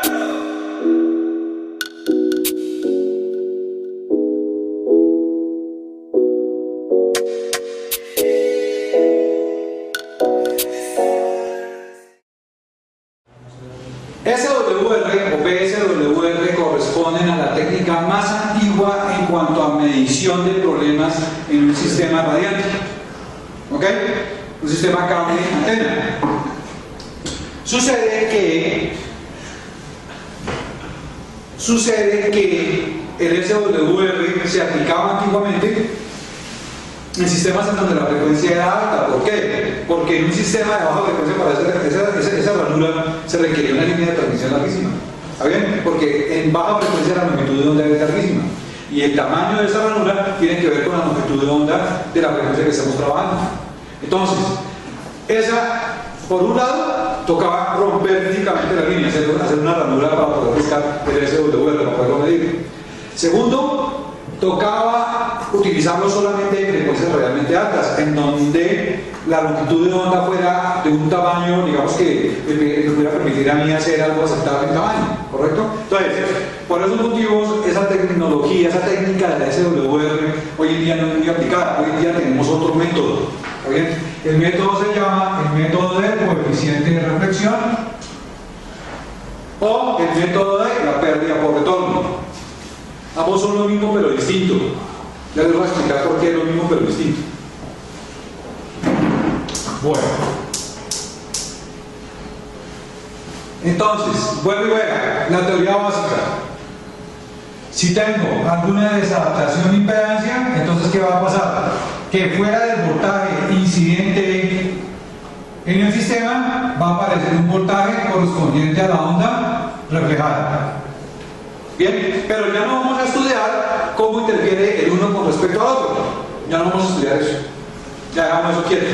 SWR o PSWR corresponden a la técnica más antigua en cuanto a medición de problemas en un sistema radiante. ¿Ok? Un sistema cable-antena. Sucede que el SWR se aplicaba antiguamente en sistemas en donde la frecuencia era alta. ¿Por qué? Porque en un sistema de baja frecuencia para esa ranura se requería una línea de transmisión larguísima. ¿Está bien? Porque en baja frecuencia la longitud de onda es larguísima. Y el tamaño de esa ranura tiene que ver con la longitud de onda de la frecuencia que estamos trabajando. Entonces, por un lado, tocaba romper físicamente la línea, hacer una ranura para poder buscar el SWR, para poderlo medir. Segundo, tocaba utilizarlo solamente en frecuencias realmente altas, en donde la longitud de onda fuera de un tamaño, digamos, que me pudiera permitir a mí hacer algo aceptable en tamaño, ¿correcto? Entonces, por esos motivos, esa tecnología, esa técnica de la SWR hoy en día no es muy aplicada. Hoy en día tenemos otro método, ¿está bien? El método se llama el método de coeficiente de reflexión o el método de la pérdida por retorno. Ambos son lo mismo pero distinto. Ya les voy a explicar por qué es lo mismo pero distinto. Bueno. Entonces, vuelvo y juega. La teoría básica. Si tengo alguna desadaptación de impedancia, entonces ¿qué va a pasar? Que fuera del voltaje incidente en el sistema va a aparecer un voltaje correspondiente a la onda reflejada. Bien, pero ya no vamos a estudiar cómo interfiere el uno con respecto al otro. Ya no vamos a estudiar eso. Ya dejamos eso quieto.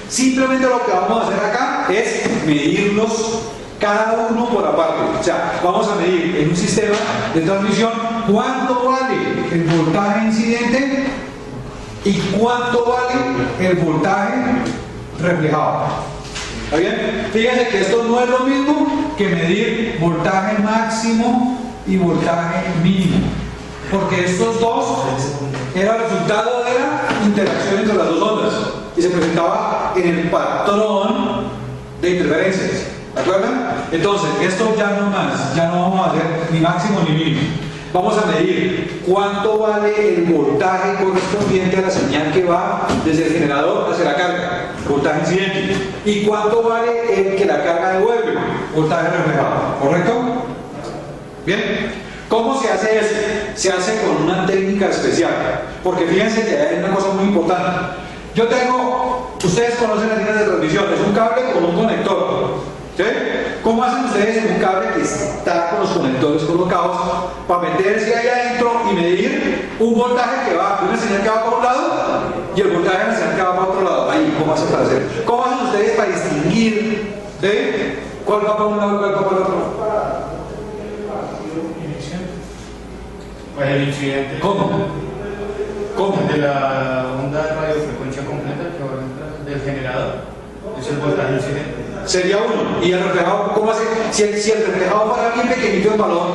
Simplemente lo que vamos a hacer acá es medirlos cada uno por aparte. O sea, vamos a medir en un sistema de transmisión cuánto vale el voltaje incidente y cuánto vale el voltaje reflejado. ¿Está bien? Fíjense que esto no es lo mismo que medir voltaje máximo y voltaje mínimo, porque estos dos era el resultado de la interacción entre las dos ondas y se presentaba en el patrón de interferencias. ¿De acuerdo? Entonces, esto ya no más, ya no vamos a hacer ni máximo ni mínimo. Vamos a medir cuánto vale el voltaje correspondiente a la señal que va desde el generador hacia la carga, voltaje incidente, y cuánto vale el que la carga devuelve, voltaje reflejado. ¿Correcto? Bien. ¿Cómo se hace eso? Se hace con una técnica especial, porque fíjense que hay una cosa muy importante. Yo tengo, ustedes conocen las líneas de transmisión, es un cable con un conector. ¿Sí? ¿Cómo hacen ustedes en un cable que está con los conectores colocados para meterse ahí adentro y medir un voltaje que va, una señal que va para un lado y el voltaje de la señal que va para otro lado? Ahí, ¿cómo hacen para hacer? ¿Cómo hacen ustedes para distinguir de cuál va para un lado y cuál va para el otro lado? Pues el incidente. ¿Cómo? De la onda de radiofrecuencia completa que va a del generador. Es el voltaje incidente. Sería uno. ¿Y el reflejado? ¿Cómo hace? Si el reflejado fuera bien pequeñito el valor,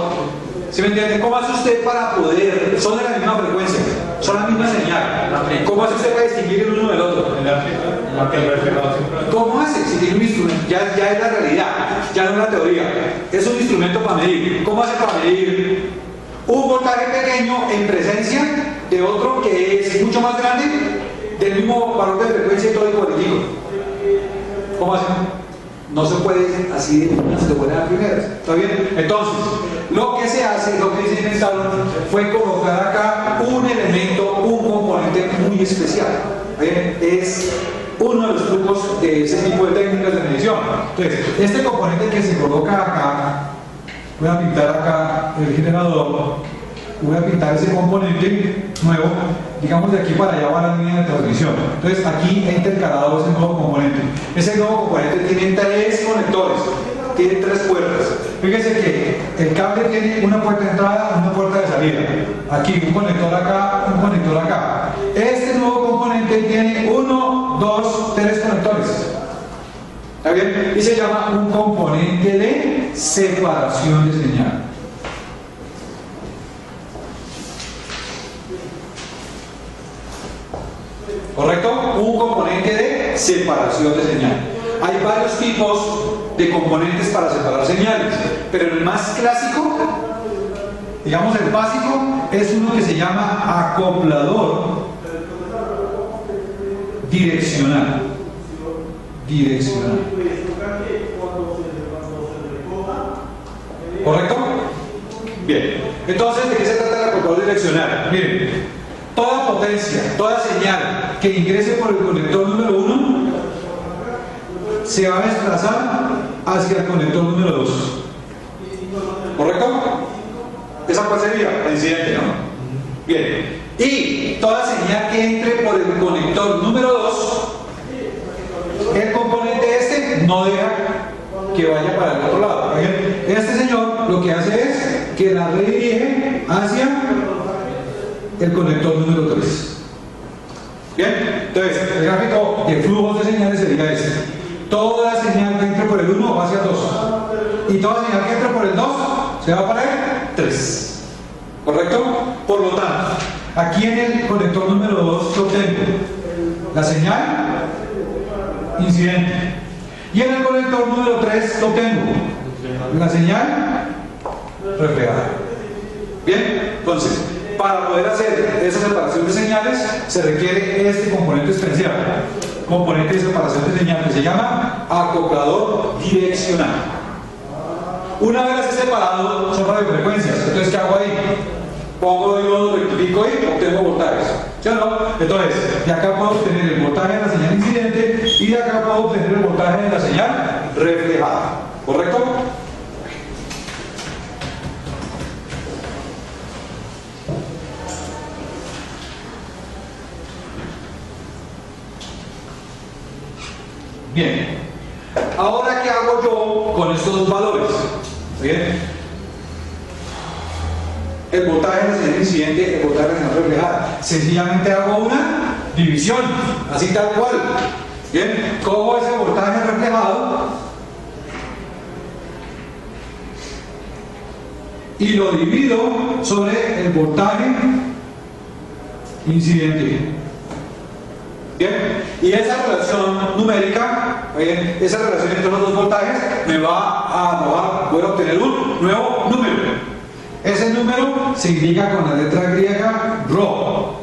¿sí me entiende? ¿Cómo hace usted para poder? Son de la misma frecuencia, son la misma señal. ¿Cómo hace usted para distinguir el uno del otro? El reflejado siempre. ¿Cómo hace? Si tiene un instrumento, ya es la realidad, ya no es la teoría. Es un instrumento para medir. ¿Cómo hace para medir un voltaje pequeño en presencia de otro que es mucho más grande, del mismo valor de frecuencia y todo igualitico? ¿Cómo hacen? No se puede así de una, se puede dar primeras. ¿Está bien? Entonces, lo que se hace, lo que se inventaron fue colocar acá un elemento, un componente muy especial. ¿Bien? Es uno de los trucos de ese tipo de técnicas de medición. Entonces, este componente que se coloca acá, voy a pintar acá el generador, voy a pintar ese componente nuevo, digamos de aquí para allá va la línea de transmisión. Entonces aquí he intercalado ese nuevo componente. Ese nuevo componente tiene tres conectores, tiene tres puertas. Fíjense que el cable tiene una puerta de entrada, una puerta de salida. Aquí un conector acá, un conector acá. Este nuevo componente tiene 1, 2, 3 conectores. ¿Está bien? Y se llama un componente de separación de señal. ¿Correcto? Un componente de separación de señal. Hay varios tipos de componentes para separar señales, pero el más clásico, digamos el básico, es uno que se llama acoplador direccional. ¿Correcto? Bien. Entonces, ¿de qué se trata el acoplador direccional? Miren, toda potencia, toda señal que ingrese por el conector número 1 se va a desplazar hacia el conector número 2. ¿Correcto? ¿Esa cuál sería? El incidente, ¿no? Bien. Y toda señal que entre por el conector número 2, el componente este no deja que vaya para el otro lado. Este señor lo que hace es que la redirige hacia el conector número 3. Bien, entonces el gráfico de flujos de señales sería este. Toda señal que entre por el 1 va hacia el 2. Y toda señal que entre por el 2 se va para el 3. ¿Correcto? Por lo tanto, aquí en el conector número 2 yo obtengo la señal incidente. Y en el conector número 3 lo obtengo la señal reflejada. Bien, entonces, para poder hacer esa separación de señales se requiere este componente especial, componente de separación de señales, se llama acoplador direccional. Una vez las he separado, son radiofrecuencias. Entonces, ¿qué hago ahí? Pongo diodos, rectifico y obtengo voltajes. ¿Sí o no? Entonces, de acá puedo obtener el voltaje de la señal incidente y de acá puedo obtener el voltaje de la señal reflejada. ¿Correcto? Bien. Ahora, ¿qué hago yo con estos dos valores? Bien. El voltaje de la señal incidente, el voltaje de la señal reflejada. Sencillamente hago una división, así tal cual. Bien, cojo ese voltaje reflejado y lo divido sobre el voltaje incidente. Bien, y esa relación numérica, bien, esa relación entre los dos voltajes me va a arrojar, voy a obtener un nuevo número. Ese número se indica con la letra griega Rho.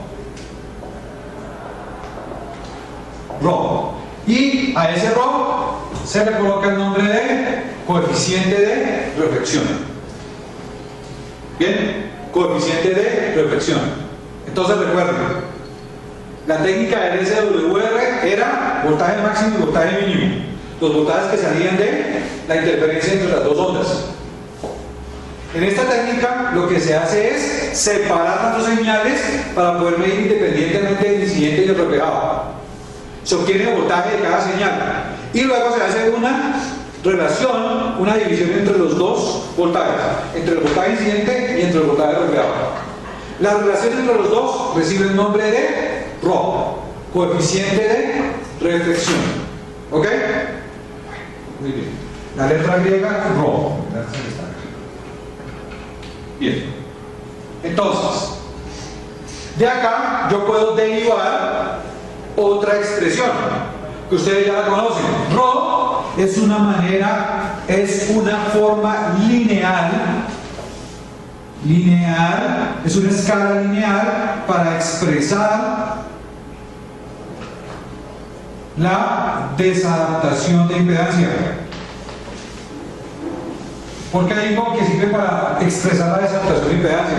Rho. Y a ese Rho se le coloca el nombre de coeficiente de reflexión. Bien, coeficiente de reflexión. Entonces recuerden, la técnica del SWR era voltaje máximo y voltaje mínimo. Los voltajes que salían de la interferencia entre las dos ondas. En esta técnica lo que se hace es separar las dos señales para poder medir independientemente del incidente y el reflejado. Se obtiene el voltaje de cada señal y luego se hace una relación, una división entre los dos voltajes, entre el voltaje incidente y entre el voltaje reflejado. La relación entre los dos recibe el nombre de Rho, coeficiente de reflexión. ¿Ok? Muy bien. La letra griega Rho. Bien, entonces, de acá yo puedo derivar otra expresión que ustedes ya la conocen. Rho es una manera, es una forma lineal, es una escala lineal para expresar la desadaptación de impedancia. ¿Por qué digo que sirve para expresar la desadaptación de impedancia?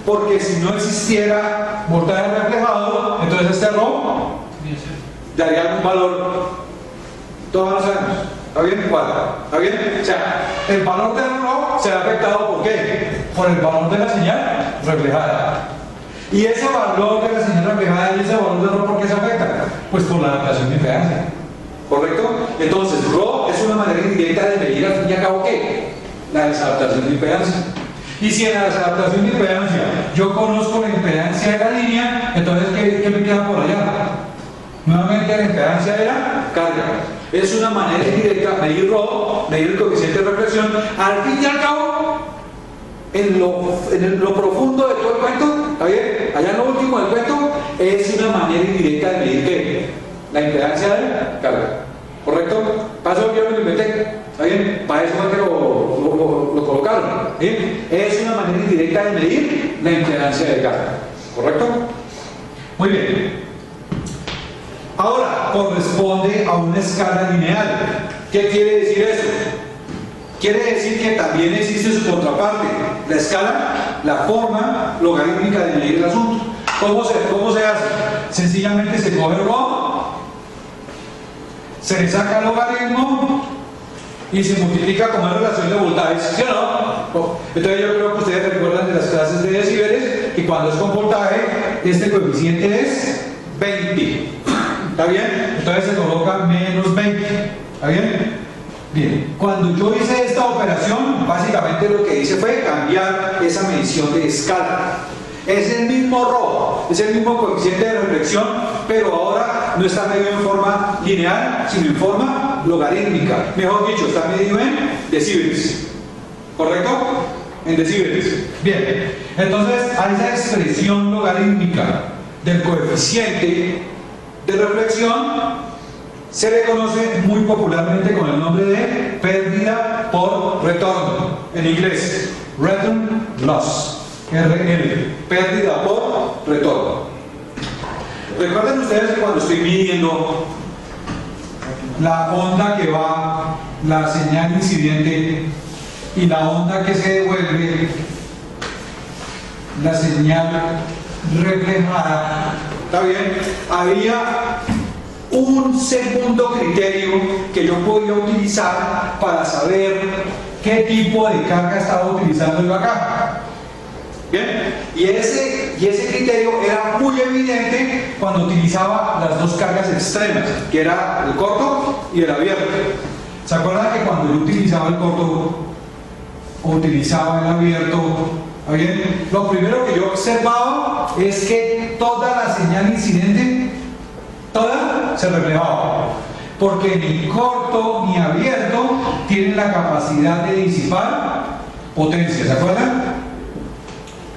Porque si no existiera voltaje reflejado, entonces este Rho daría algún valor. Todos lo sabemos. ¿Está bien? ¿Cuál? ¿Está bien? O sea, el valor del Rho se ha afectado ¿por qué? Por el valor de la señal reflejada. Y ese valor de la señal reflejada y ese valor del Rho, ¿por qué se afecta? Pues por la adaptación de impedancia. ¿Correcto? Entonces, Rho es una manera indirecta de medir al fin y al cabo ¿qué? La desadaptación de impedancia. Y si en la desadaptación de impedancia yo conozco la impedancia de la línea, entonces ¿qué me queda por allá? Nuevamente la impedancia de la carga. Es una manera indirecta medir Rho, medir el coeficiente de reflexión. Al fin y al cabo, en lo profundo de todo el cuento, ¿está bien? Allá en lo último del cuento, es una manera indirecta de medir ¿qué? La impedancia de carga. ¿Correcto? Paso yo lo inventé. ¿Está bien? Para eso fue que lo colocaron. ¿Bien? Es una manera indirecta de medir la impedancia de carga. ¿Correcto? Muy bien. Ahora, corresponde a una escala lineal. ¿Qué quiere decir eso? Quiere decir que también existe su contraparte, la escala, la forma logarítmica de medir el asunto. ¿Cómo se hace? Sencillamente se coge Rho, se le saca el logaritmo y se multiplica con una relación de voltajes, ¿sí o no? Entonces yo creo que ustedes recuerdan de las clases de decibeles que cuando es con voltaje, este coeficiente es 20. ¿Está bien? Entonces se coloca menos 20. ¿Está bien? Bien. Cuando yo hice esta operación, básicamente lo que hice fue cambiar esa medición de escala. Es el mismo Rho, es el mismo coeficiente de reflexión, pero ahora no está medido en forma lineal, sino en forma logarítmica. Mejor dicho, está medido en decibeles. ¿Correcto? En decibeles. Bien. Entonces, a esa expresión logarítmica del coeficiente de reflexión se le conoce muy popularmente con el nombre de pérdida por retorno, en inglés, return loss, RL, pérdida por retorno. Recuerden ustedes que cuando estoy midiendo la onda que va, la señal incidente y la onda que se devuelve, la señal reflejada, ¿está bien? Había un segundo criterio que yo podía utilizar para saber qué tipo de carga estaba utilizando yo acá. ¿Bien? Y ese criterio era muy evidente cuando utilizaba las dos cargas extremas, que era el corto y el abierto. ¿Se acuerdan que cuando yo utilizaba el corto o utilizaba el abierto, ¿bien? Lo primero que yo observaba es que toda la señal incidente, toda se reflejaba, porque ni corto ni abierto tienen la capacidad de disipar potencia, ¿se acuerdan?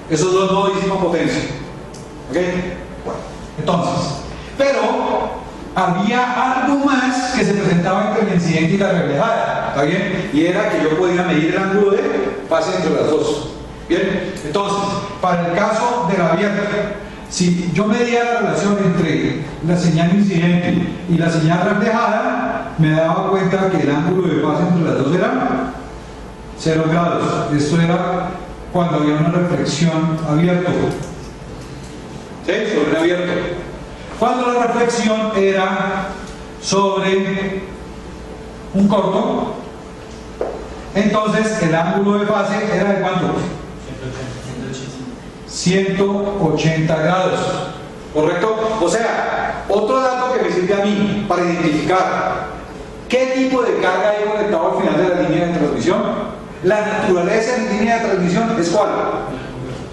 Esos dos no disipan potencia. ¿Ok? Bueno, entonces, pero había algo más que se presentaba entre el incidente y la reflejada, ¿está bien? Y era que yo podía medir el ángulo de fase entre las dos. Bien, entonces, para el caso de la abierta, si yo medía la relación entre la señal incidente y la señal reflejada, me daba cuenta que el ángulo de fase entre las dos era 0 grados. Esto era cuando había una reflexión abierta. ¿Sí? Sobre el abierto. Cuando la reflexión era sobre un corto, entonces el ángulo de fase era de ¿cuánto? 180 grados. ¿Correcto? O sea, otro dato que me sirve a mí para identificar qué tipo de carga hay conectado al final de la línea de transmisión. La naturaleza de la línea de transmisión es ¿cuál?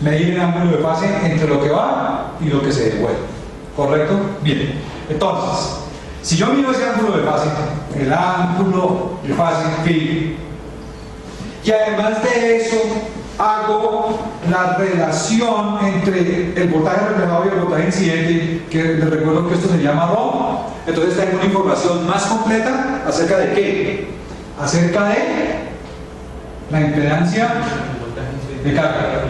Medir el ángulo de fase entre lo que va y lo que se devuelve. ¿Correcto? Bien. Entonces, si yo mido ese ángulo de fase, el ángulo de fase phi, y además de eso hago la relación entre el voltaje reflejado y el voltaje incidente, que les recuerdo que esto se llama Rho, entonces tengo una información más completa acerca de ¿qué? Acerca de la impedancia de carga.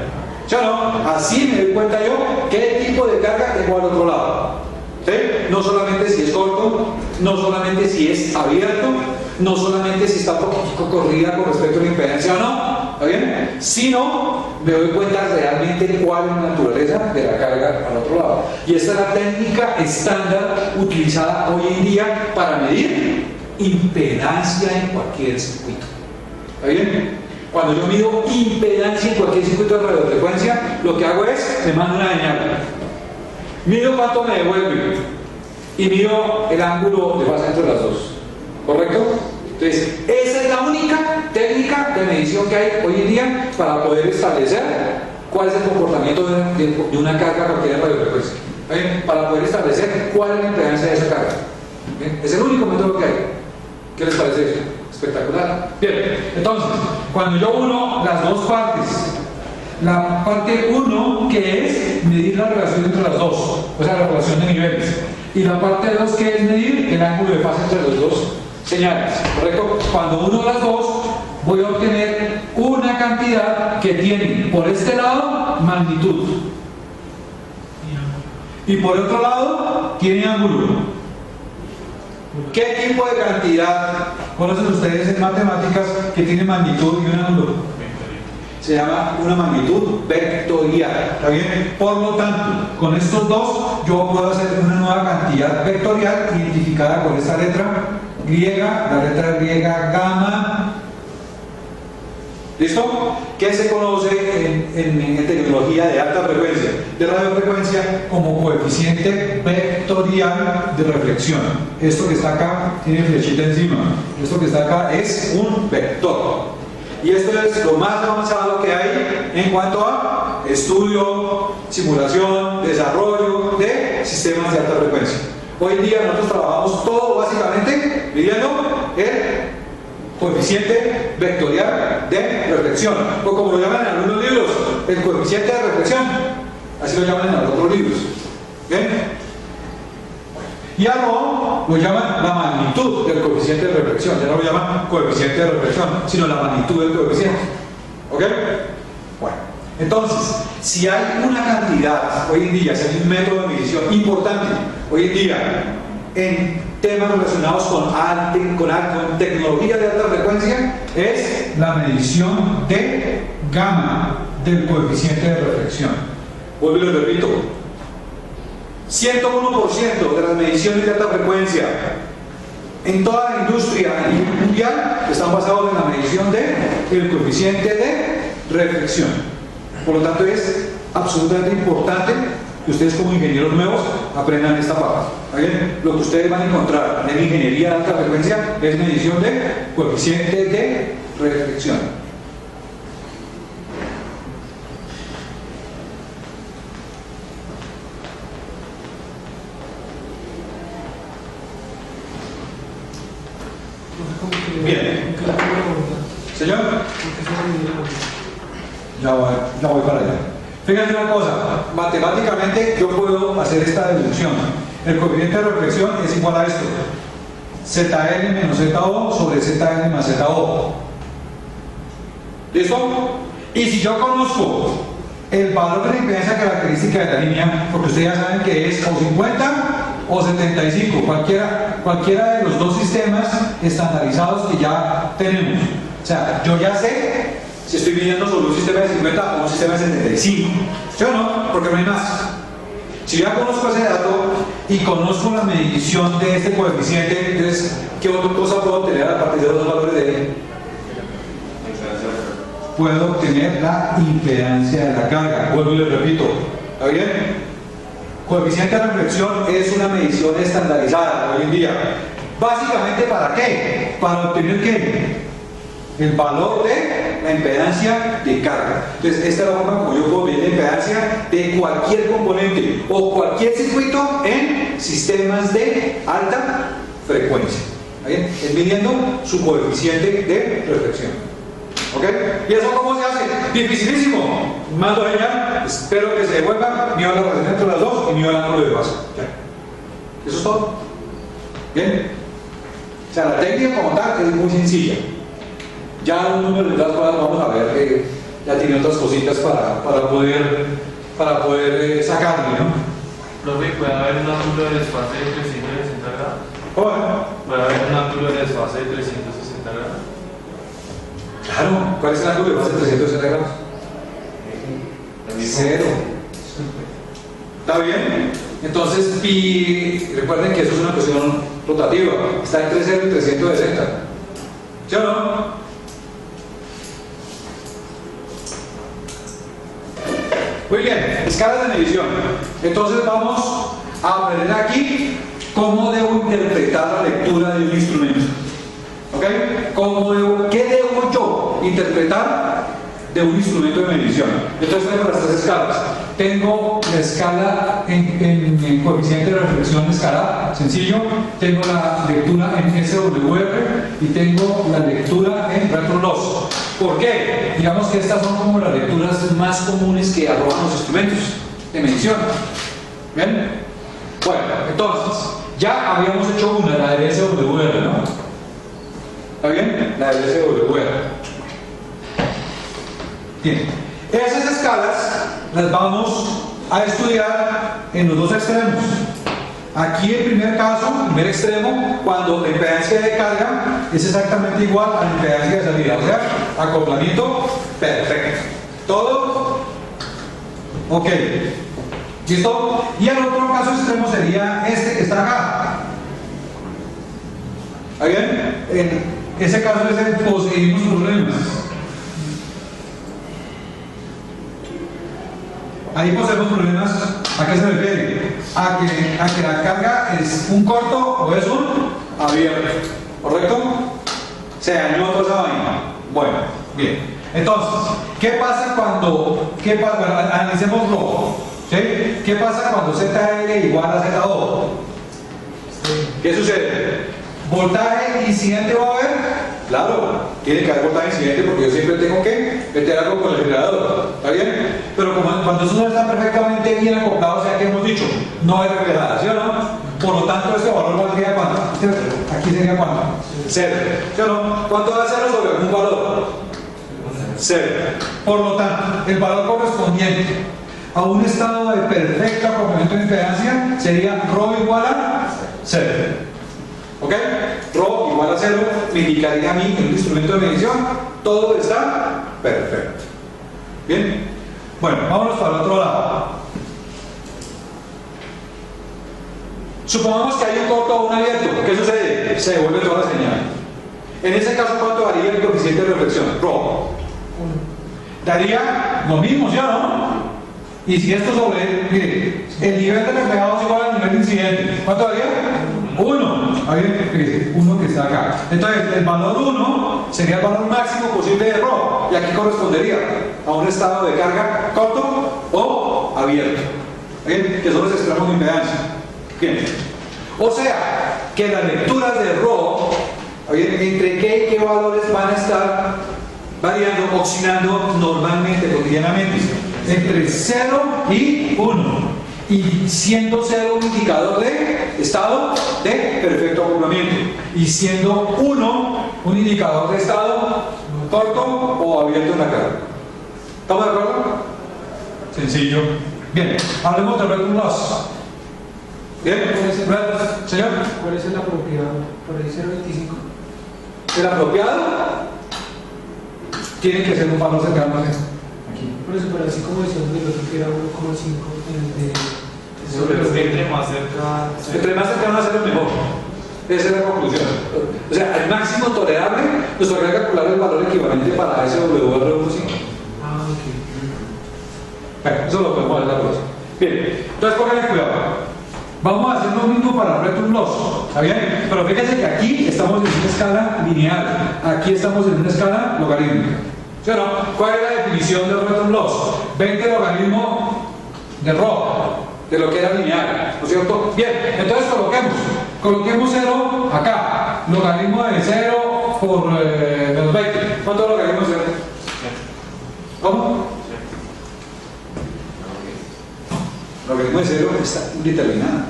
¿Ya no? Así me doy cuenta yo qué tipo de carga tengo al otro lado. ¿Sí? No solamente si es corto, no solamente si es abierto, no solamente si está un poquito corrida con respecto a la impedancia o no, ¿está bien? Sino me doy cuenta realmente cuál es la naturaleza de la carga al otro lado. Y esta es la técnica estándar utilizada hoy en día para medir impedancia en cualquier circuito. ¿Está bien? Cuando yo mido impedancia en cualquier circuito de radiofrecuencia, lo que hago es, le mando una señal. Mido cuánto me devuelve y mido el ángulo de fase entre las dos. ¿Correcto? Entonces, esa es la única técnica de medición que hay hoy en día para poder establecer cuál es el comportamiento de una carga a cualquier radiofrecuencia. ¿Bien? Para poder establecer cuál es la impedancia de esa carga. ¿Bien? Es el único método que hay. ¿Qué les parece eso? Espectacular. Bien, entonces, cuando yo uno las dos partes, la parte 1, que es medir la relación entre las dos, o sea, la relación de niveles, y la parte 2, que es medir el ángulo de fase entre las dos señales, ¿correcto? Cuando uno las dos, voy a obtener una cantidad que tiene por este lado magnitud y por otro lado tiene ángulo. ¿Qué tipo de cantidad conocen ustedes en matemáticas que tiene magnitud y un ángulo? Se llama una magnitud vectorial. ¿Está bien? Por lo tanto, con estos dos yo puedo hacer una nueva cantidad vectorial identificada con esta letra griega, la letra griega gamma. ¿Listo? Que se conoce en tecnología de alta frecuencia, de radiofrecuencia, como coeficiente vectorial de reflexión. Esto que está acá tiene flechita encima. Esto que está acá es un vector. Y esto es lo más avanzado que hay en cuanto a estudio, simulación, desarrollo de sistemas de alta frecuencia. Hoy en día nosotros trabajamos todo básicamente midiendo el coeficiente vectorial de reflexión, o como lo llaman en algunos libros, el coeficiente de reflexión, así lo llaman en otros libros. ¿Bien? Y a lo llaman la magnitud del coeficiente de reflexión, ya no lo llaman coeficiente de reflexión, sino la magnitud del coeficiente. ¿Ok? Bueno, entonces, si hay una cantidad, hoy en día, si hay un método de medición importante, hoy en día, en temas relacionados con tecnología de alta frecuencia, es la medición de gamma del coeficiente de reflexión. Vuelvo y lo repito, 101% de las mediciones de alta frecuencia en toda la industria a nivel mundial están basados en la medición del coeficiente de reflexión. Por lo tanto, es absolutamente importante que ustedes como ingenieros nuevos aprendan esta parte. ¿Bien? Lo que ustedes van a encontrar en ingeniería de alta frecuencia es medición de coeficiente de reflexión. Bien. Señor, ya voy para allá. Fíjense una cosa, matemáticamente yo puedo hacer esta deducción. El coeficiente de reflexión es igual a esto: ZN menos ZO sobre ZN más ZO. ¿Listo? Y si yo conozco el valor de la impedancia característica de la línea, porque ustedes ya saben que es o 50 o 75, cualquiera de los dos sistemas estandarizados que ya tenemos. O sea, yo ya sé si estoy midiendo sobre un sistema de 50 o un sistema de 75. ¿Sí o no? Porque no hay más. Si ya conozco ese dato y conozco la medición de este coeficiente, entonces, ¿qué otra cosa puedo obtener a partir de los valores de él? Puedo obtener la impedancia de la carga. Vuelvo y le repito. ¿Está bien? Coeficiente de reflexión es una medición estandarizada hoy en día. ¿Básicamente para qué? Para obtener ¿qué? El valor de la impedancia de carga. Entonces, esta es la forma como yo puedo medir la impedancia de cualquier componente o cualquier circuito en sistemas de alta frecuencia. ¿Está bien? Es midiendo su coeficiente de reflexión. ¿Ok? ¿Y eso cómo se hace? Dificilísimo. Mando señal, espero que se devuelva, mido la relación entre las dos y mido el ángulo de base. Ya. Eso es todo. ¿Bien? O sea, la técnica como tal es muy sencilla. Ya un número de las cosas vamos a ver que ya tiene otras cositas para poder sacarle, ¿no? Profe, ¿puede haber un ángulo de desfase de 360 grados? Bueno, ¿Puede haber un ángulo de desfase de 360 grados? claro. ¿Cuál es el ángulo de base de 360 grados? Cero. ¿Está bien? Entonces, pi, recuerden que eso es una cuestión rotativa. Está entre 0 y 360. ¿Sí o no? Muy bien, escalas de medición. Entonces vamos a aprender aquí cómo debo interpretar la lectura de un instrumento. ¿Ok? ¿Qué debo yo interpretar de un instrumento de medición? Entonces tenemos las tres escalas. tengo la escala en coeficiente de reflexión de escala, sencillo, tengo la lectura en SWR y tengo la lectura en retro loss. ¿Por qué? Digamos que estas son como las lecturas más comunes que arrojan los instrumentos de medición. ¿Bien? Bueno, entonces, ya habíamos hecho una, la del SWR, ¿no? ¿Está bien? La del SWR. Bien. Esas escalas las vamos a estudiar en los dos extremos. Aquí el primer caso, el primer extremo, cuando la impedancia de carga es exactamente igual a la impedancia de salida, o sea, acoplamiento perfecto. ¿Todo? Ok. ¿Listo? Y el otro caso extremo sería este que está acá. ¿Está bien? En ese caso es el poseímos problemas. Ahí poseemos problemas. ¿A qué se refiere? A que la carga es un corto o es un abierto. ¿Correcto? Se dañó toda esa vaina. Bueno, bien. Entonces, ¿qué pasa cuando... Bueno, analicemos rojo. ¿Sí? ¿Qué pasa cuando ZL igual a Z2? ¿Qué sucede? ¿Voltaje incidente va a haber? Claro, tiene que haber voltaje incidente porque yo siempre tengo que meter algo con el generador. ¿Está bien? Pero cuando eso no está perfectamente bien acoplado, o sea que hemos dicho, no hay reflejada, ¿sí o no? Por lo tanto, este valor valdría ¿cuánto? Aquí sería ¿cuánto? 0. ¿Sí o no? ¿Cuánto da 0 sobre algún valor? 0. Por lo tanto, el valor correspondiente a un estado de perfecto acoplamiento de impedancia sería ρ igual a 0. ¿Ok? Rho igual a 0 me indicaría a mí en un instrumento de medición todo está perfecto. ¿Bien? Bueno, vámonos para el otro lado. Supongamos que hay un corto o un abierto. ¿Qué sucede? Se devuelve toda la señal. En ese caso, ¿cuánto daría el coeficiente de reflexión? Rho. Daría lo mismo, ¿sí o no? Y si esto sobre, mire, el nivel de reflejado es igual al nivel de incidente. ¿Cuánto daría? 1. Fíjese, 1 que está acá. Entonces, el valor 1 sería el valor máximo posible de ρ. Y aquí correspondería a un estado de carga corto o abierto. ¿Bien? Que son los extremos de impedancia. Bien. O sea, que las lecturas de ρ, entre qué y qué valores van a estar variando, oscilando normalmente, cotidianamente. Entre 0 y 1. Y siendo 0 un indicador de estado de perfecto acoplamiento y siendo 1 un indicador de estado corto o abierto en la carga. ¿Estamos de acuerdo? Sencillo. Bien, hablemos de return loss. Bien, señor. ¿Cuál es el apropiado? ¿Por el 0.25? El apropiado tiene que ser un valor cercano a eso. Por eso, pero así como decíamos del otro que era 1,5 en el de... Pero entre más cerca... Entre más cercano a ser el mejor. Esa es la conclusión. O sea, al máximo tolerable nos toca calcular el valor equivalente para ese WR15. Ah, ok. Bueno, eso lo podemos ver la próxima. Bien, entonces pónganle cuidado. Vamos a hacer lo mismo para return loss. ¿Está bien? Pero fíjense que aquí estamos en una escala lineal. Aquí estamos en una escala logarítmica. ¿Sí o no? ¿Cuál es la definición del return loss? 20 logaritmo de ρ, de lo que era lineal, ¿no es cierto? Bien, entonces coloquemos 0 acá, logaritmo de 0 por menos 20. ¿Cuánto es logaritmo de 0? ¿Cómo? Logaritmo de 0 está indeterminado.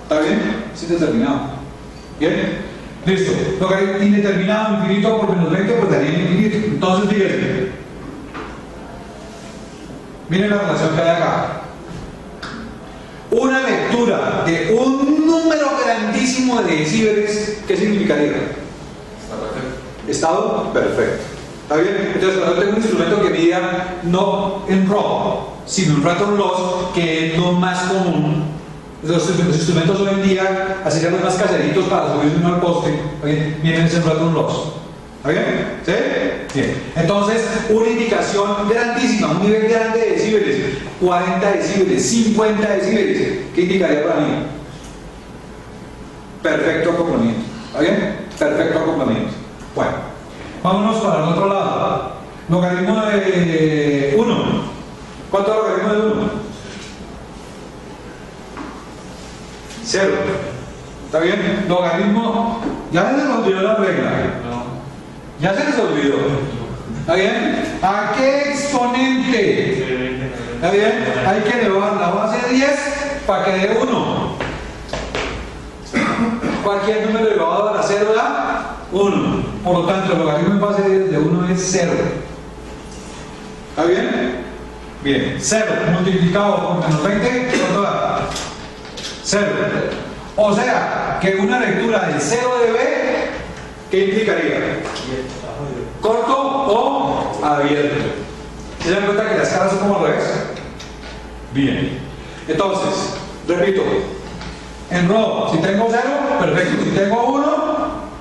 ¿Está bien? Es indeterminado. ¿Bien? Listo. Logaritmo indeterminado, infinito por menos 20, pues daría infinito. Entonces, fíjense. Miren la relación que hay acá. Una lectura de un número grandísimo de decibeles, ¿qué significaría? Estado perfecto. ¿Está bien? Entonces, cuando tengo un instrumento que mida no en ρ, sino en return loss, que es lo más común. Los instrumentos hoy en día, así sean los más caseritos para subir uno al poste, vienen en return loss. ¿Está bien? ¿Sí? Bien. Entonces, una indicación grandísima, un nivel grande de decibeles, 40 decibeles, 50 decibeles, ¿qué indicaría para mí? Perfecto acoplamiento. ¿Está bien? Perfecto acoplamiento. Bueno, vámonos para el otro lado. Logaritmo de 1. ¿Está bien? Logaritmo, ya se les olvidó la regla. No. Ya se les olvidó. ¿Está bien? ¿A qué exponente? ¿Está bien? Hay que elevar la base de 10 para que dé 1. Cualquier número elevado a la 0 da 1. Por lo tanto, el logaritmo en base de 1 es 0. ¿Está bien? Bien. 0 multiplicado por menos 20, ¿cuánto da? 0. O sea, que una lectura del 0 de B, ¿qué implicaría? ¿Corto o abierto? ¿Se dan cuenta que las caras son como al revés? Bien. Entonces, repito. En RO, si tengo 0, perfecto. Si tengo 1,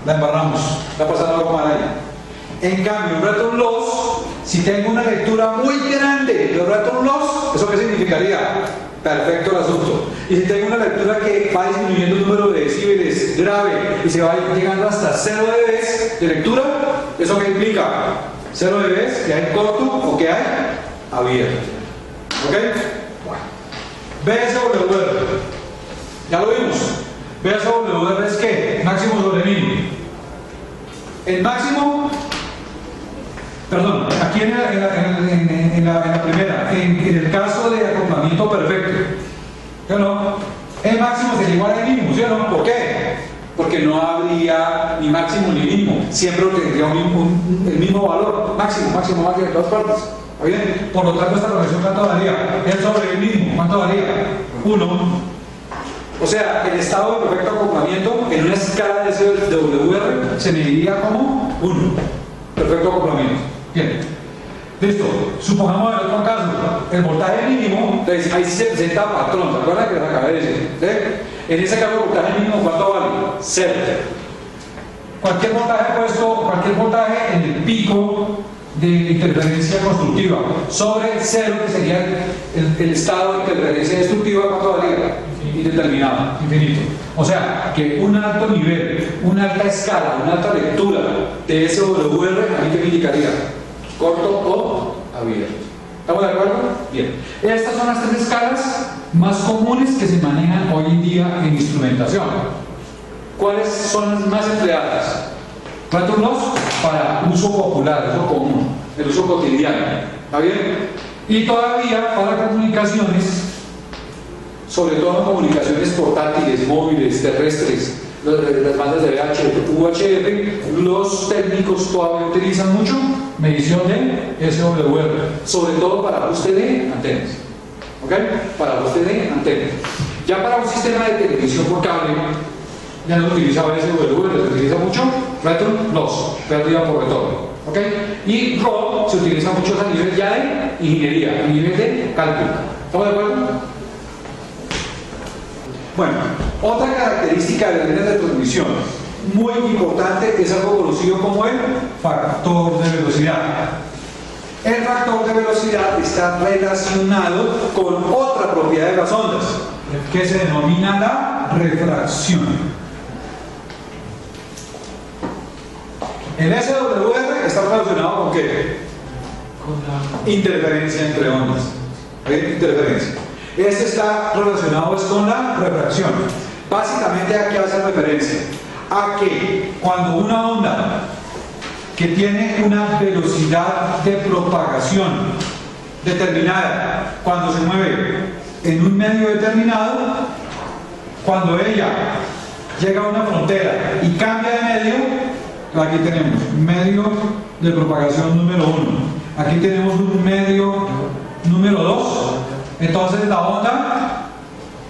la embarramos. Está pasando algo mal ahí. En cambio, en return loss, si tengo una lectura muy grande de return loss, ¿eso qué significaría? Perfecto el asunto. Y si tengo una lectura que va disminuyendo el número de decibeles grave y se va llegando hasta 0 dB de lectura, ¿eso qué implica? 0 dB, que hay corto o que hay abierto. ¿Ok? Bueno. BSWR. Ya lo vimos. BSWR es ¿qué? Máximo sobre mínimo. El máximo, perdón, aquí en la primera, en el caso de acoplamiento perfecto, ¿sí o no? El máximo sería igual al mínimo, ¿sí o no? ¿Por qué? Porque no habría ni máximo ni mínimo, siempre tendría el mismo valor, máximo en todas partes. ¿Está bien? Por lo tanto, esta relación, ¿cuánto daría? El sobre el mínimo, ¿cuánto daría? 1. O sea, el estado de perfecto acoplamiento en una escala de SWR se mediría como 1. Perfecto acoplamiento. Bien. Listo. Supongamos en otro caso, el voltaje mínimo, entonces ahí sí se presenta patrón. ¿Se acuerdan que les acabé de decir? ¿Sí? En ese caso, el voltaje mínimo, ¿cuánto vale? 0. Cualquier voltaje puesto, cualquier voltaje en el pico de interferencia constructiva sobre 0, que sería el estado de interferencia destructiva, ¿cuánto valía? Indeterminado, infinito. O sea, que un alto nivel, una alta escala, una alta lectura de SWR, ¿a mí qué me indicaría? ¿Corto o abierto? ¿Estamos de acuerdo? Bien. Estas son las 3 escalas más comunes que se manejan hoy en día en instrumentación. ¿Cuáles son las más empleadas? Return loss para uso popular, uso común, el uso cotidiano. ¿Está bien? Y todavía para comunicaciones, sobre todo en comunicaciones portátiles, móviles, terrestres, las bandas de VHF, UHF, los técnicos todavía utilizan mucho medición de SWR, sobre todo para ajuste de antenas. ¿Ok? Para ajuste de antenas. Ya para un sistema de televisión por cable, ya no utilizaba SWR, se utiliza mucho return loss, pérdida por retorno. ¿Ok? Y RO se utiliza mucho a nivel ya de ingeniería, a nivel de cálculo. ¿Estamos de acuerdo? Bueno, otra característica de las líneas de transmisión muy importante es algo conocido como el factor de velocidad. El factor de velocidad está relacionado con otra propiedad de las ondas que se denomina la refracción. El SWR está relacionado con ¿qué? Con la interferencia entre ondas. Interferencia. Este está relacionado con la refracción. Básicamente, ¿a qué hace referencia? A que cuando una onda que tiene una velocidad de propagación determinada, cuando se mueve en un medio determinado, cuando ella llega a una frontera y cambia de medio, aquí tenemos medio de propagación número 1, aquí tenemos un medio número 2, entonces la onda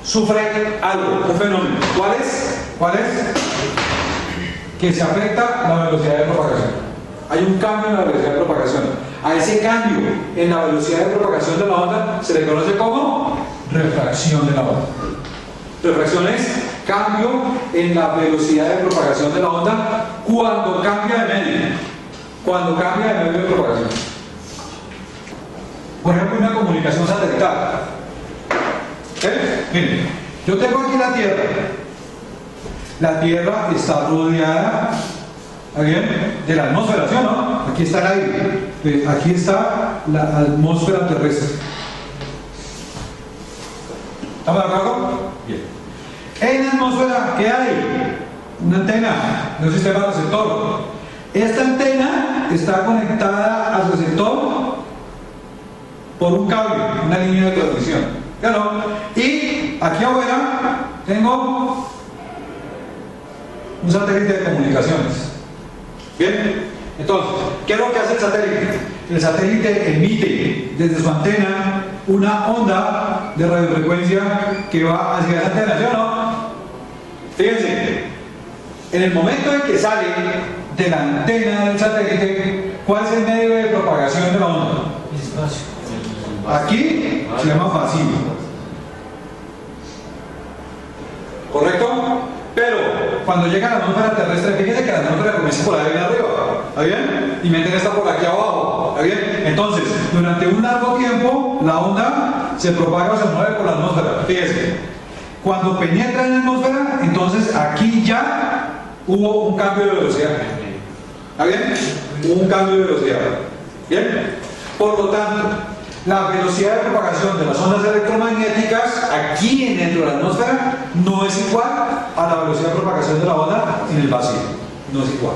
sufre algo, un fenómeno. ¿Cuál es? ¿Cuál es? Que se afecta la velocidad de propagación. Hay un cambio en la velocidad de propagación. A ese cambio en la velocidad de propagación de la onda se le conoce como refracción de la onda. Refracción es cambio en la velocidad de propagación de la onda cuando cambia de medio. Cuando cambia de medio de propagación. Por ejemplo, una comunicación satelital. Miren, yo tengo aquí la Tierra. La Tierra está rodeada, ¿bien?, de la atmósfera, ¿sí o no? Aquí está el aire. Aquí está la atmósfera terrestre. ¿Estamos de acuerdo? Bien. En la atmósfera, ¿qué hay? una antena de un sistema receptor. Esta antena está conectada al receptor por un cable, una línea de transmisión. ¿Claro? Y aquí afuera tengo un satélite de comunicaciones. Bien, entonces, ¿qué es lo que hace el satélite? El satélite emite desde su antena una onda de radiofrecuencia que va hacia esa antena, ¿sí o no? Fíjense, en el momento en que sale de la antena del satélite, ¿cuál es el medio de propagación de la onda? El espacio. Aquí se llama vacío. ¿Correcto? Pero cuando llega a la atmósfera terrestre, fíjense que la atmósfera comienza por ahí arriba. ¿Está bien? Y meten esta por aquí abajo. ¿Está bien? Entonces, durante un largo tiempo, la onda se propaga o se mueve por la atmósfera. Fíjense. Cuando penetra en la atmósfera, entonces aquí ya hubo un cambio de velocidad. ¿Está bien? Hubo un cambio de velocidad. ¿Bien? Por lo tanto, la velocidad de propagación de las ondas electromagnéticas aquí dentro de la atmósfera no es igual a la velocidad de propagación de la onda en el vacío. No es igual.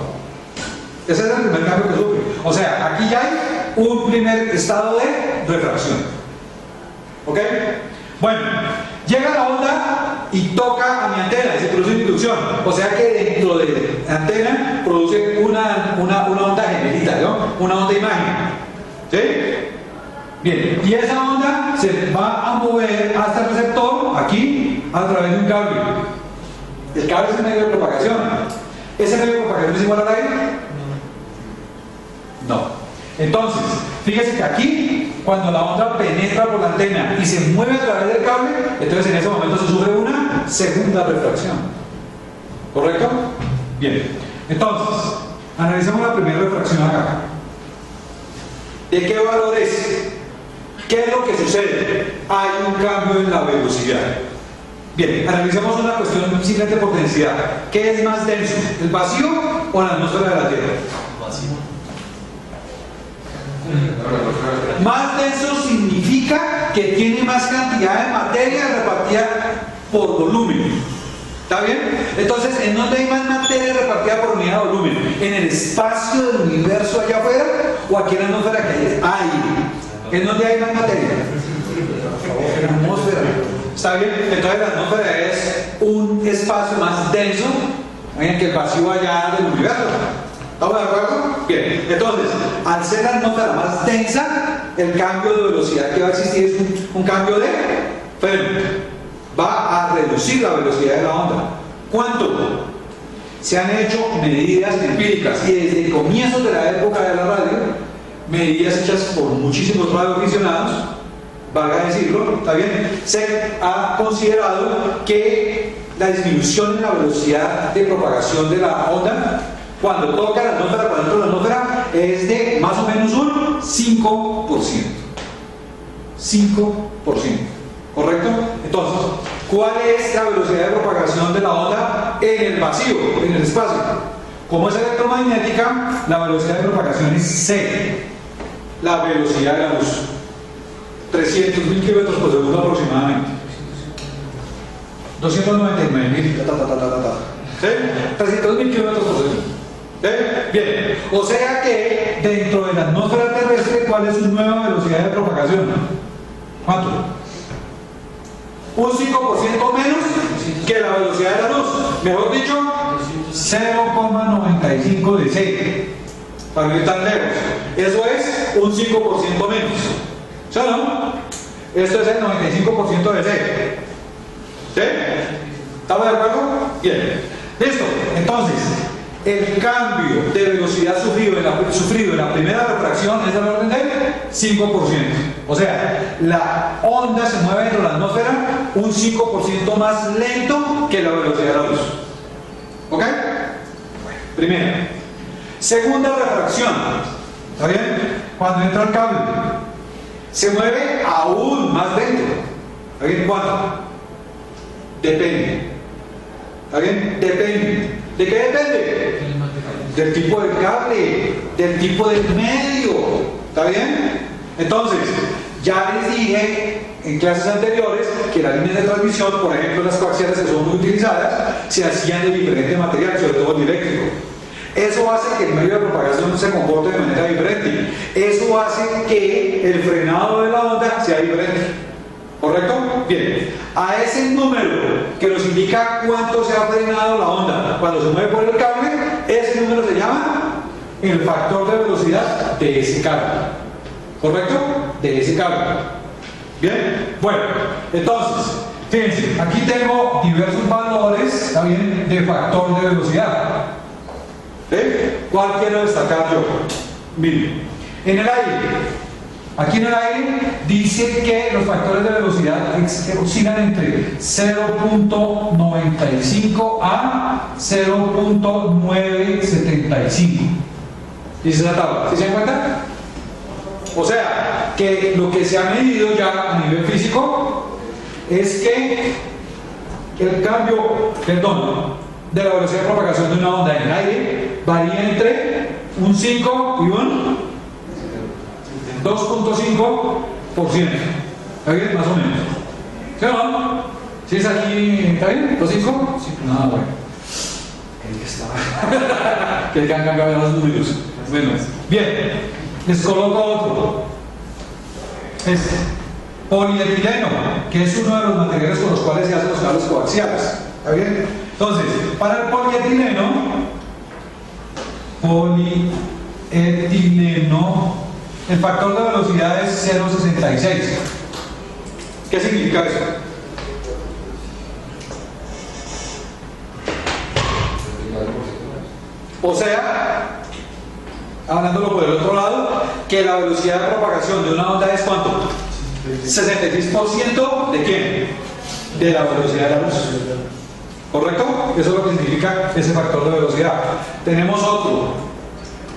Ese es el primer cambio que sufre. O sea, aquí ya hay un primer estado de refracción. ¿Ok? Bueno, llega la onda y toca a mi antena y se produce una inducción. O sea que dentro de la antena produce una onda gemelita, ¿no? Una onda imagen. ¿Sí? Bien, y esa onda se va a mover hasta el receptor, aquí, a través de un cable. El cable es el medio de propagación. ¿Ese medio de propagación es igual al aire? No. Entonces, fíjese que aquí, cuando la onda penetra por la antena y se mueve a través del cable, entonces en ese momento se sufre una segunda refracción. ¿Correcto? Bien. Entonces, analicemos la primera refracción acá. ¿De qué valor es? ¿Qué es lo que sucede? Hay un cambio en la velocidad. Bien, analicemos una cuestión simplemente por densidad. ¿Qué es más denso? ¿El vacío o la atmósfera de la Tierra? Vacío. Más denso significa que tiene más cantidad de materia repartida por volumen. ¿Está bien? Entonces, ¿en dónde hay más materia repartida por unidad de volumen? ¿En el espacio del universo allá afuera o aquí en la atmósfera que hay aire? ¿En dónde hay más materia? En la atmósfera. ¿Está bien? Entonces la atmósfera es un espacio más denso que el vacío allá del universo. ¿Estamos de acuerdo? Bien. Entonces, al ser la atmósfera más densa, el cambio de velocidad que va a existir es un cambio de freno. Va a reducir la velocidad de la onda. ¿Cuánto? Se han hecho medidas empíricas y desde el comienzo de la época de la radio, medidas hechas por muchísimos radioaficionados, valga decirlo, ¿está bien? Se ha considerado que la disminución en la velocidad de propagación de la onda cuando toca la atmósfera, cuando entra la atmósfera, es de más o menos un 5%. 5%. ¿Correcto? Entonces, ¿cuál es la velocidad de propagación de la onda en el vacío, en el espacio? Como es electromagnética, la velocidad de propagación es c, la velocidad de la luz. 300.000 kilómetros por segundo aproximadamente. 299.000. ¿Sí? 300.000 kilómetros por segundo. ¿Sí? Bien. O sea que dentro de la atmósfera terrestre, ¿cuál es su nueva velocidad de propagación? ¿Cuánto? Un 5% menos que la velocidad de la luz. Mejor dicho, 0,95 de c. Para ir tan lejos. Eso es un 5% menos. ¿Sí o no? Esto es el 95% de c. ¿Sí? ¿Estamos de acuerdo? Bien. Listo. Entonces, el cambio de velocidad sufrido en la primera refracción es del orden del 5%. O sea, la onda se mueve dentro de la atmósfera un 5% más lento que la velocidad de la luz. ¿Ok? Primera. Segunda refracción. ¿Está bien? Cuando entra el cable, se mueve aún más lento. ¿Está bien? ¿Cuánto? Depende. ¿Está bien? Depende. ¿De qué depende? Del tipo de cable, del tipo del medio. ¿Está bien? Entonces, ya les dije en clases anteriores que las líneas de transmisión, por ejemplo las coaxiales que son muy utilizadas, se hacían de diferente material, sobre todo el eléctrico. Eso hace que el medio de propagación se comporte de manera diferente. Eso hace que el frenado de la onda sea diferente. ¿Correcto? Bien. A ese número que nos indica cuánto se ha frenado la onda cuando se mueve por el cable, ese número se llama el factor de velocidad de ese cable. ¿Correcto? De ese cable. Bien. Bueno, entonces, fíjense, aquí tengo diversos valores, ¿está bien?, de factor de velocidad. ¿Cuál quiero destacar yo? Miren, en el aire, aquí en el aire dice que los factores de velocidad oscilan entre 0.95 a 0.975. Dice la tabla, ¿sí se dan cuenta? O sea, que lo que se ha medido ya a nivel físico es que el cambio, de la velocidad de propagación de una onda en el aire varía entre un 5 y un 2.5%. ¿Está bien? Más o menos. ¿Sí o no? ¿Sí es aquí? ¿Está bien? ¿2.5? Sí. No, bueno. Que han cambiado los números. Bueno, bien. Les coloco otro. Es polietileno, que es uno de los materiales con los cuales se hacen los cables coaxiales. ¿Está bien? Entonces, para el polietileno, el factor de velocidad es 0.66. ¿Qué significa eso? O sea, hablándolo por el otro lado, que la velocidad de propagación de una onda es ¿cuánto? 66% ¿de quién? De la velocidad de la luz. ¿Correcto? Eso es lo que significa ese factor de velocidad. Tenemos otro.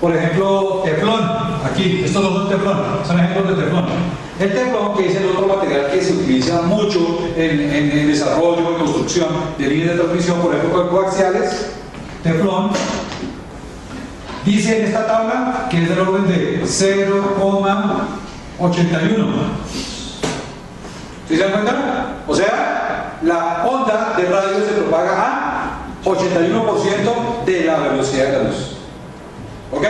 Por ejemplo, teflón. Aquí, estos dos son teflón. Son ejemplos de teflón. El teflón, que es el otro material que se utiliza mucho en el desarrollo y construcción de líneas de transmisión, por ejemplo, coaxiales. Teflón. Dice en esta tabla que es del orden de 0,81. ¿Sí se dan cuenta? O sea, la onda de radio se propaga a 81% de la velocidad de la luz. ¿Ok?